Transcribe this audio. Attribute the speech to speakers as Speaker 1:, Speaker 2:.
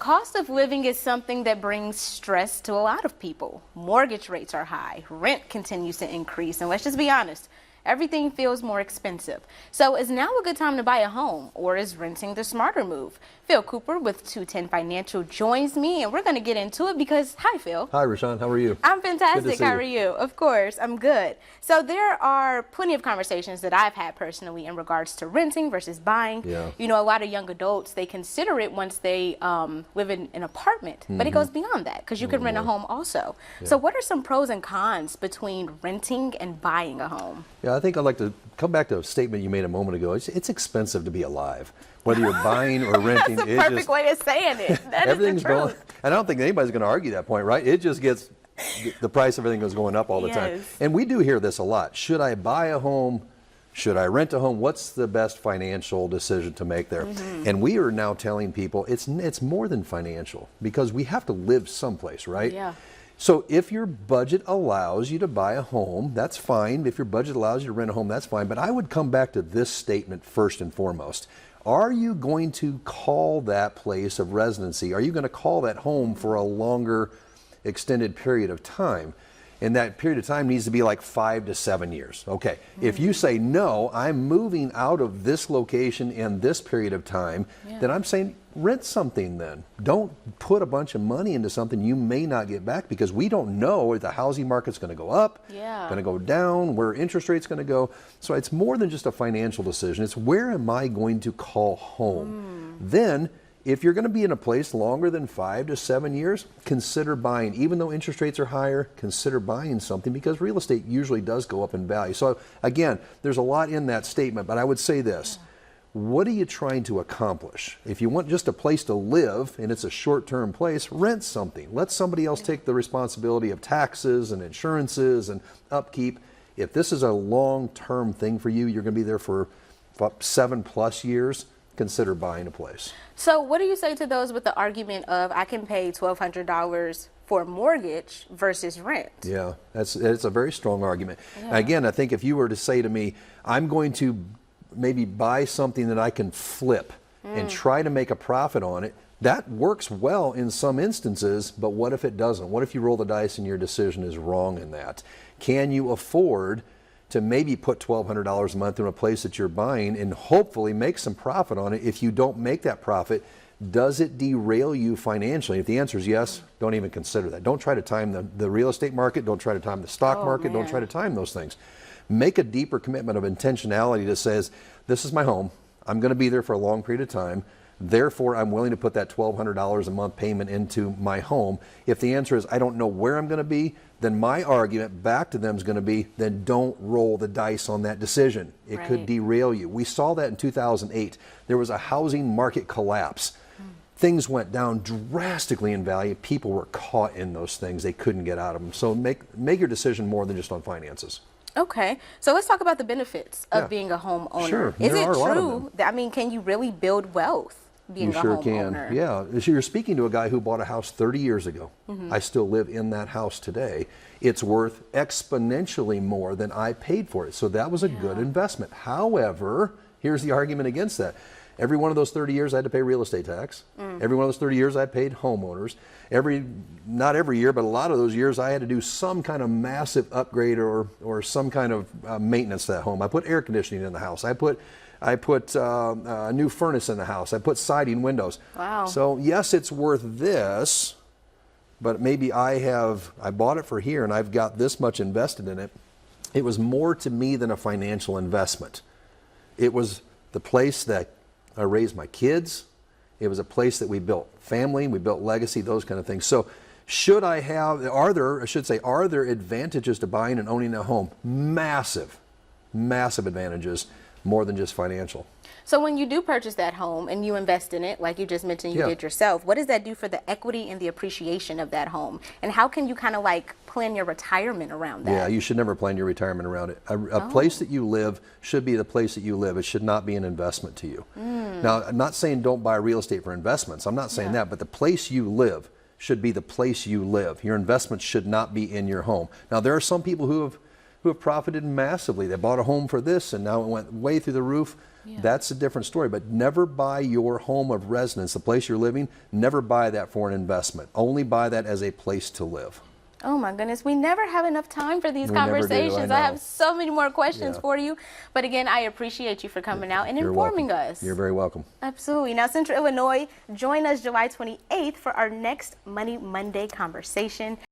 Speaker 1: Cost of living is something that brings stress to a lot of people. Mortgage rates are high, rent continues to increase, and let's just be honest, everything feels more expensive. So is now a good time to buy a home, or is renting the smarter move? Phil Cooper with 210 Financial joins me, and we're going to get into it because, hi Phil.
Speaker 2: Hi Rashawn, how are you?
Speaker 1: I'm fantastic. How are
Speaker 2: you?
Speaker 1: you? Of course, I'm good. So there are plenty of conversations that I've had personally in regards to renting versus buying.
Speaker 2: Yeah.
Speaker 1: You know, a lot of young adults, they consider it once they live in an apartment, but it goes beyond that because you can rent a home also.
Speaker 2: Yeah.
Speaker 1: So what are some pros and cons between renting and buying a home?
Speaker 2: Yeah, I think I'd like to come back to a statement you made a moment ago. It's expensive to be alive. Whether you're buying or renting,
Speaker 1: That's a perfect way of saying it. That
Speaker 2: everything's
Speaker 1: is the truth.
Speaker 2: going. And I don't think anybody's going to argue that point, right? It just gets, the price of everything is going up all the time.
Speaker 1: Yes.
Speaker 2: And we do hear this a lot. Should I buy a home? Should I rent a home? What's the best financial decision to make there? And we are now telling people it's more than financial because we have to live someplace, right?
Speaker 1: Yeah.
Speaker 2: So if your budget allows you to buy a home, that's fine. If your budget allows you to rent a home, that's fine. But I would come back to this statement first and foremost. Are you going to call that place of residency? Are you going to call that home for a longer extended period of time? And that period of time needs to be like 5 to 7 years. Okay, if you say, no, I'm moving out of this location in this period of time, then I'm saying rent something then. Don't put a bunch of money into something you may not get back because we don't know if the housing market's going to go up, going to go down, where interest rate's going to go. So it's more than just a financial decision. It's where am I going to call home? Then, if you're going to be in a place longer than 5 to 7 years, consider buying. Even though interest rates are higher, consider buying something because real estate usually does go up in value. So again, there's a lot in that statement, but I would say this. What are you trying to accomplish? If you want just a place to live and it's a short-term place, rent something. Let somebody else take the responsibility of taxes and insurances and upkeep. If this is a long-term thing for you, you're going to be there for 7+ years, consider buying a place.
Speaker 1: So what do you say to those with the argument of I can pay $1,200 for a mortgage versus rent?
Speaker 2: Yeah, it's a very strong argument. Again, I think if you were to say to me, I'm going to maybe buy something that I can flip and try to make a profit on it, that works well in some instances, but what if it doesn't? What if you roll the dice and your decision is wrong in that? Can you afford to maybe put $1,200 a month in a place that you're buying and hopefully make some profit on it? If you don't make that profit, does it derail you financially? If the answer is yes, don't even consider that. Don't try to time the real estate market. Don't try to time the stock market. Don't try to time those things. Make a deeper commitment of intentionality that says, this is my home. I'm going to be there for a long period of time. Therefore, I'm willing to put that $1,200 a month payment into my home. If the answer is, I don't know where I'm going to be, then my argument back to them is going to be, then don't roll the dice on that decision. It could derail you. We saw that in 2008. There was a housing market collapse. Things went down drastically in value. People were caught in those things. They couldn't get out of them. So make your decision more than just on finances.
Speaker 1: Okay, so let's talk about the benefits of being a homeowner.
Speaker 2: Sure,
Speaker 1: is
Speaker 2: there
Speaker 1: it
Speaker 2: are a lot of
Speaker 1: true that, I mean, can you really build wealth being
Speaker 2: You
Speaker 1: a
Speaker 2: sure
Speaker 1: homeowner?
Speaker 2: can. Yeah, you're speaking to a guy who bought a house 30 years ago. I still live in that house today. It's worth exponentially more than I paid for it. So that was a good investment. However, here's the argument against that. Every one of those 30 years I had to pay real estate tax. Every one of those 30 years I paid homeowners. Not every year, but a lot of those years I had to do some kind of massive upgrade or some kind of maintenance to that home. I put air conditioning in the house. I put a new furnace in the house. I put siding windows.
Speaker 1: Wow.
Speaker 2: So yes, it's worth this, but maybe I bought it for here and I've got this much invested in it. It was more to me than a financial investment. It was the place that I raised my kids. It was a place that we built family, we built legacy, those kind of things. So are there advantages to buying and owning a home? Massive advantages, more than just financial.
Speaker 1: So when you do purchase that home and you invest in it, like you just mentioned you did yourself, what does that do for the equity and the appreciation of that home? And how can you kind of like plan your retirement around that?
Speaker 2: Yeah, you should never plan your retirement around it. A place that you live should be the place that you live. It should not be an investment to you. Now, I'm not saying don't buy real estate for investments. I'm not saying that, but the place you live should be the place you live. Your investments should not be in your home. Now, there are some people who have who have profited massively. They bought a home for this and now it went way through the roof. That's a different story. But never buy your home of residence, the place you're living, never buy that for an investment. Only buy that as a place to live.
Speaker 1: Oh my goodness, we never have enough time for these
Speaker 2: We never do,
Speaker 1: conversations.
Speaker 2: I
Speaker 1: I
Speaker 2: know.
Speaker 1: have so many more questions
Speaker 2: Yeah.
Speaker 1: for you. But again, I appreciate you for coming out and
Speaker 2: You're
Speaker 1: informing
Speaker 2: welcome.
Speaker 1: us.
Speaker 2: You're very welcome.
Speaker 1: Absolutely. Now, Central Illinois, join us July 28th for our next Money Monday conversation.